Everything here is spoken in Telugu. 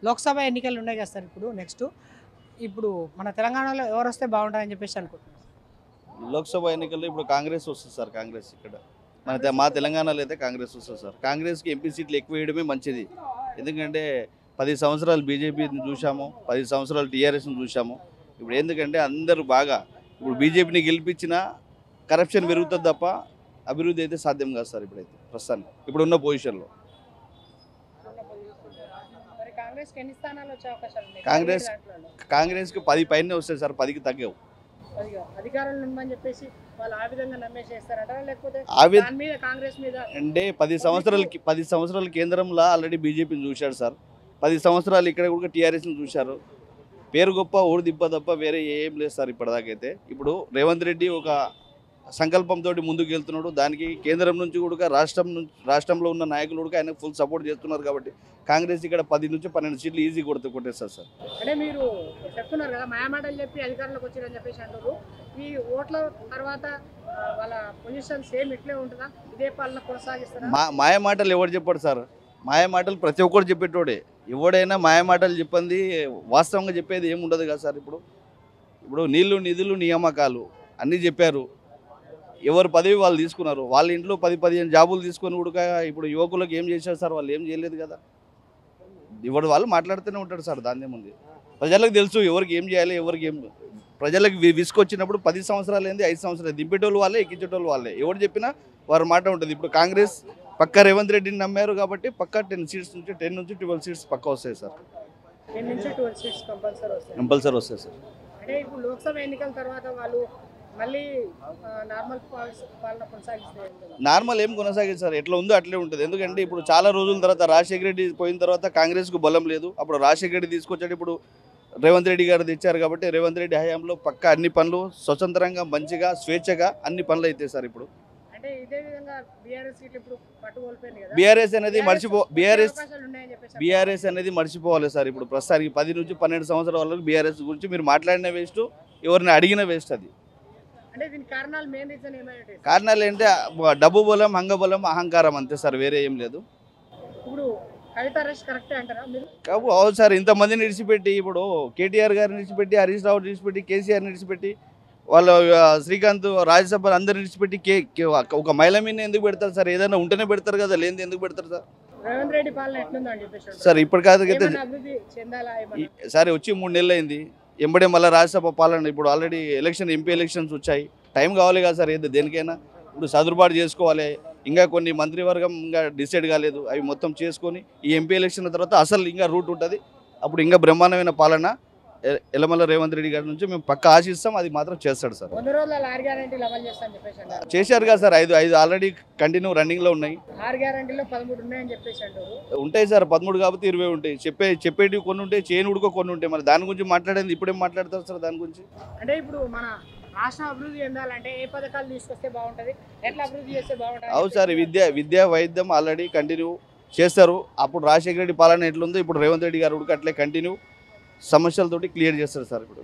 లోక్సభ ఎన్నికలు ఉన్నాయి కదా సార్ ఇప్పుడు నెక్స్ట్ ఇప్పుడు మన తెలంగాణలో ఎవరు వస్తే బాగుంటుందని చెప్పేసి అనుకుంటున్నాను. లోక్సభ ఎన్నికల్లో ఇప్పుడు కాంగ్రెస్ వస్తుంది సార్. కాంగ్రెస్ ఇక్కడ మా తెలంగాణలో అయితే కాంగ్రెస్ వస్తుంది సార్. కాంగ్రెస్కి ఎంపీ సీట్లు ఎక్కువ వేయడమే మంచిది. ఎందుకంటే 10 సంవత్సరాలు బీజేపీని చూసాము, 10 సంవత్సరాలు టీఆర్ఎస్ని చూసాము. ఇప్పుడు ఎందుకంటే అందరూ బాగా ఇప్పుడు బీజేపీని గెలిపించినా కరప్షన్ పెరుగుతుంది తప్ప అభివృద్ధి అయితే సాధ్యం కాదు సార్. ఇప్పుడైతే ప్రస్తుతానికి ఇప్పుడున్న పొజిషన్లో మరి కాంగ్రెస్కి ఎన్ని స్థానాలు వచ్చే అవకాశాలు ఉన్నాయి? కాంగ్రెస్కి 10 పైనే వస్తాయి సార్, 10కి తగ్గవు. అధికారంలో ఉండమని చెప్పేసి వాళ్ళు ఆ విధంగా నమ్మేసేస్తారంటారా లేకపోతే ఆవి- దాని మీద కాంగ్రెస్ మీద అంటే 10 సంవత్సరాల కేంద్రంలో ఆల్రెడీ బీజేపీని చూశాడు సార్. 10 సంవత్సరాలు ఇక్కడ కూడా టీఆర్ఎస్ని చూశారు. పేరు గొప్ప ఊరు దిబ్బ తప్ప వేరే ఏం లేదు సార్ ఇప్పటిదాకైతే. ఇప్పుడు రేవంత్ రెడ్డి ఒక సంకల్పంతో ముందుకు వెళ్తున్నాడు. దానికి కేంద్రం నుంచి కూడా రాష్ట్రంలో ఉన్న నాయకులు కూడా ఆయనకు ఫుల్ సపోర్ట్ చేస్తున్నారు. కాబట్టి కాంగ్రెస్ ఇక్కడ 10 నుంచి 12 సీట్లు ఈజీ కొట్టేస్తారు సార్. అంటే మీరు చెప్తున్నారు కదా మాయమాటలు చెప్పి అధికారంలోకి వచ్చారని చెప్పేసి అంటారు. ఈ ఓట్ల తర్వాత వాళ్ళ పొజిషన్ సేమ్ ఇట్లే ఉంటుందా? ఇదే పాలన కొనసాగిస్తారా? మాయ మాటలు ఎవరు చెప్పాడు సార్? మాయ మాటలు ప్రతి ఒక్కరు చెప్పేటోడే. ఎవడైనా మాయ మాటలు చెప్పింది వాస్తవంగా చెప్పేది ఏమి ఉండదు కదా సార్. ఇప్పుడు నీళ్లు నిధులు నియామకాలు అన్నీ చెప్పారు. ఎవరు పదవి వాళ్ళు తీసుకున్నారు. వాళ్ళ ఇంట్లో 10-15 జాబులు తీసుకొని కూడా ఇప్పుడు యువకులకు ఏం చేశారు సార్? వాళ్ళు ఏం చేయలేదు కదా. ఎవరు వాళ్ళు మాట్లాడుతూనే ఉంటాడు సార్. దాని ఏముంది, ప్రజలకు తెలుసు ఎవరికి ఏం చేయాలి, ఎవరికి ఏం. ప్రజలకు విసుకొచ్చినప్పుడు 10 సంవత్సరాలు ఏంది 5 సంవత్సరాలు దింపేటోళ్ళు వాళ్ళే, ఎక్కించేటోళ్ళు వాళ్ళే. ఎవరు చెప్పినా వారి మాట ఉంటుంది. ఇప్పుడు కాంగ్రెస్ పక్క రేవంత్ రెడ్డిని నమ్మారు కాబట్టి పక్క 10 సీట్స్ నుంచి 10 నుంచి 12 సీట్స్ పక్క వస్తాయి సార్. 10 నుంచి 12 సీట్స్ కంపల్సరీ వస్తాయి సార్. అంటే ఇప్పుడు లోక్సభ ఎన్నికల తర్వాత వాళ్ళు మళ్ళీ నార్మల్ పాలన కొనసాగిస్తే నార్మల్ ఏం కొనసాగించారు, ఎట్లా ఉందో అట్లే ఉంటుంది. ఎందుకంటే ఇప్పుడు చాలా రోజుల తర్వాత రాజశేఖర రెడ్డి పోయిన తర్వాత కాంగ్రెస్కు బలం లేదు. అప్పుడు రాజశేఖర రెడ్డి తీసుకొచ్చాడు, ఇప్పుడు రేవంత్ రెడ్డి గారు తెచ్చారు. కాబట్టి రేవంత్ రెడ్డి హయాంలో పక్క అన్ని పనులు స్వతంత్రంగా మంచిగా స్వేచ్ఛగా అన్ని పనులు అవుతాయి సార్. ఇప్పుడు అంటే ఇదే విధంగా బీఆర్ఎస్ సీట్లు ఇప్పుడు పట్టుకోల్పోయింది కదా. బీఆర్ఎస్ అనేది అవకాశాలు ఉన్నాయని చెప్పేసి బీఆర్ఎస్ అనేది మర్చిపోవాలి సార్. ఇప్పుడు ప్రస్తుతానికి 10 నుంచి 12 సంవత్సరాల వరకు బీఆర్ఎస్ గురించి మీరు మాట్లాడిన వేస్ట్, ఎవరిని అడిగిన వేస్ట్. అది అంటే దీని కారణాలు మెయిన్ రీజన్ ఏమైనా కారణాలు ఏంటంటే డబ్బు బలం, అంగబలం, అహంకారం అంతే సార్, వేరే ఏం లేదు. ఇప్పుడు కవిత అరెస్ట్ కరెక్టే అంటారా మీరు? అవును సార్. ఇంతమందిని విడిచిపెట్టి ఇప్పుడు కేటీఆర్ గారిని విడిచిపెట్టి, హరీష్ రావు విడిచిపెట్టి, కేసీఆర్ని విడిచిపెట్టి, వాళ్ళు శ్రీకాంత్ రాజ్యసభ అందరిని విడిచిపెట్టి ఒక మహిళ మీద ఎందుకు పెడతారు సార్? ఏదైనా ఉంటేనే పెడతారు కదా, లేనిది ఎందుకు పెడతారు సార్? రేవంత్ రెడ్డి పాలన ఎట్లుందని చెప్పేసి సార్ ఇప్పటి కాదైతే అభివృద్ధి చెందాలా సరే వచ్చి 3 నెలలు అయింది. ఎంబడే మళ్ళీ రాజ్యసభ పాలన. ఇప్పుడు ఆల్రెడీ ఎంపీ ఎలక్షన్స్ వచ్చాయి. టైం కావాలి కదా సార్ దేనికైనా. ఇప్పుడు సదురుబాటు చేసుకోవాలి. ఇంకా కొన్ని మంత్రివర్గం ఇంకా డిసైడ్ కాలేదు, అవి మొత్తం చేసుకొని ఈ ఎంపీ ఎలక్షన్ తర్వాత అసలు ఇంకా రూట్ ఉంటుంది. అప్పుడు ఇంకా బ్రహ్మాండమైన పాలన ఎలమల రేవంత్ రెడ్డి గారి నుంచి మేము పక్క ఆశిస్తాం. అది మాత్రం చేస్తాడు సార్. 100 రోజుల 6 గ్యారెంటీలు అమలు చేస్తానని చెప్పేసి అన్నారు. చేశారు కదా సార్. 5 ఆల్రెడీ కంటిన్యూ రన్నింగ్లో ఉన్నాయి. 6 గ్యారెంటీలో 13 ఉన్నాయని చెప్పేసి అంటారు. ఉంటాయి సార్, 13 కాబట్టి 20 ఉంటాయి. చెప్పేటివి కొన్ని ఉంటాయి, చేయని ఉడుకో కొన్ని ఉంటాయి. మరి దాని గురించి మాట్లాడేది ఇప్పుడేం మాట్లాడతారు సార్ దాని గురించి? అంటే ఇప్పుడు మన రాష్ట్రం అభివృద్ధి చెందాలంటే ఏ పథకాలు తీసుకొస్తే బాగుంటుంది, ఎట్లా అభివృద్ధి చేస్తే బాగుంటుంది? అవును సార్. విద్య వైద్యం ఆల్రెడీ కంటిన్యూ చేస్తారు. అప్పుడు రాజశేఖర రెడ్డి పాలన ఎట్లుందో ఇప్పుడు రేవంత్ రెడ్డి గారు కూడా అట్లే కంటిన్యూ సమస్యలతోటి క్లియర్ చేస్తారు సార్ ఇప్పుడు.